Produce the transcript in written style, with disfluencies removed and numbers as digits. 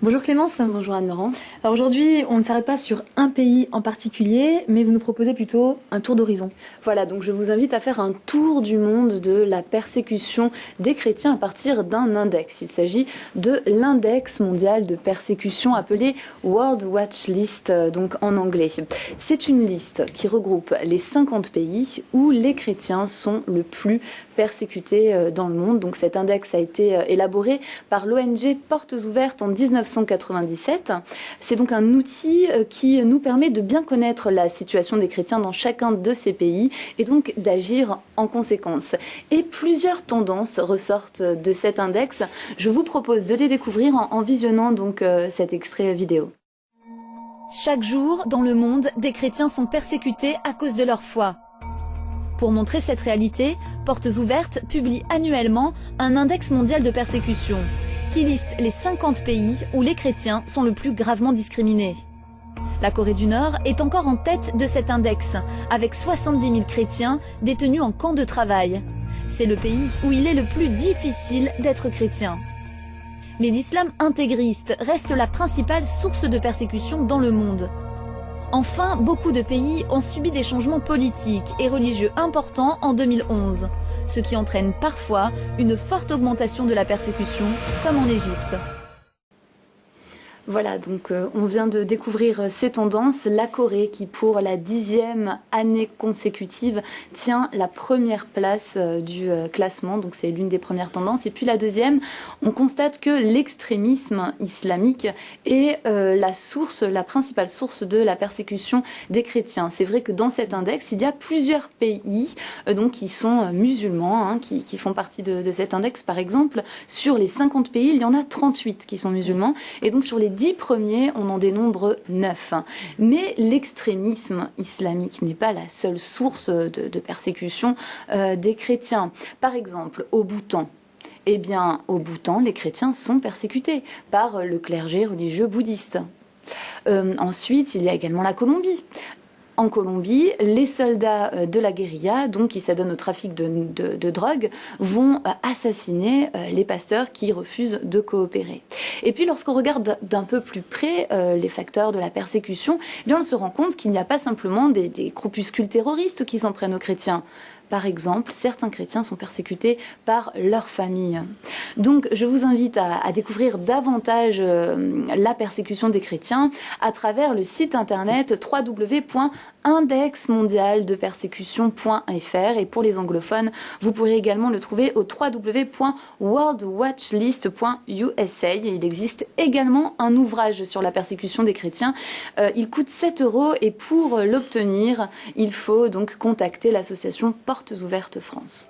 Bonjour Clémence. Bonjour Anne-Laurence. Alors aujourd'hui, on ne s'arrête pas sur un pays en particulier, mais vous nous proposez plutôt un tour d'horizon. Voilà, donc je vous invite à faire un tour du monde de la persécution des chrétiens à partir d'un index. Il s'agit de l'index mondial de persécution appelé World Watch List, donc en anglais. C'est une liste qui regroupe les 50 pays où les chrétiens sont le plus persécutés dans le monde. Donc cet index a été élaboré par l'ONG Portes Ouvertes en 1997. C'est donc un outil qui nous permet de bien connaître la situation des chrétiens dans chacun de ces pays et donc d'agir en conséquence. Et plusieurs tendances ressortent de cet index. Je vous propose de les découvrir en visionnant donc cet extrait vidéo. Chaque jour, dans le monde, des chrétiens sont persécutés à cause de leur foi. Pour montrer cette réalité, Portes Ouvertes publie annuellement un index mondial de persécution qui liste les 50 pays où les chrétiens sont le plus gravement discriminés. La Corée du Nord est encore en tête de cet index, avec 70 000 chrétiens détenus en camp de travail. C'est le pays où il est le plus difficile d'être chrétien. Mais l'islam intégriste reste la principale source de persécution dans le monde. Enfin, beaucoup de pays ont subi des changements politiques et religieux importants en 2011, ce qui entraîne parfois une forte augmentation de la persécution, comme en Égypte. Voilà, donc on vient de découvrir ces tendances. La Corée qui, pour la 10e année consécutive, tient la première place du classement. Donc c'est l'une des premières tendances. Et puis la deuxième, on constate que l'extrémisme islamique est la principale source de la persécution des chrétiens. C'est vrai que dans cet index, il y a plusieurs pays donc qui sont musulmans, qui font partie de cet index. Par exemple, sur les 50 pays, il y en a 38 qui sont musulmans. Et donc sur les 10 premiers, on en dénombre 9. Mais l'extrémisme islamique n'est pas la seule source de persécution des chrétiens. Par exemple, au Bhoutan, eh bien, au Bhoutan, les chrétiens sont persécutés par le clergé religieux bouddhiste. Ensuite, il y a également la Colombie. En Colombie, les soldats de la guérilla, donc qui s'adonnent au trafic de drogue, vont assassiner les pasteurs qui refusent de coopérer. Et puis lorsqu'on regarde d'un peu plus près les facteurs de la persécution, eh bien on se rend compte qu'il n'y a pas simplement des groupuscules terroristes qui s'en prennent aux chrétiens. Par exemple, certains chrétiens sont persécutés par leur famille. Donc, je vous invite à découvrir davantage la persécution des chrétiens à travers le site internet www.indexmondialdepersécution.fr. Et pour les anglophones, vous pourrez également le trouver au www.worldwatchlist.usa. Et il existe également un ouvrage sur la persécution des chrétiens. Il coûte 7 € et pour l'obtenir, il faut donc contacter l'association Portes Ouvertes France.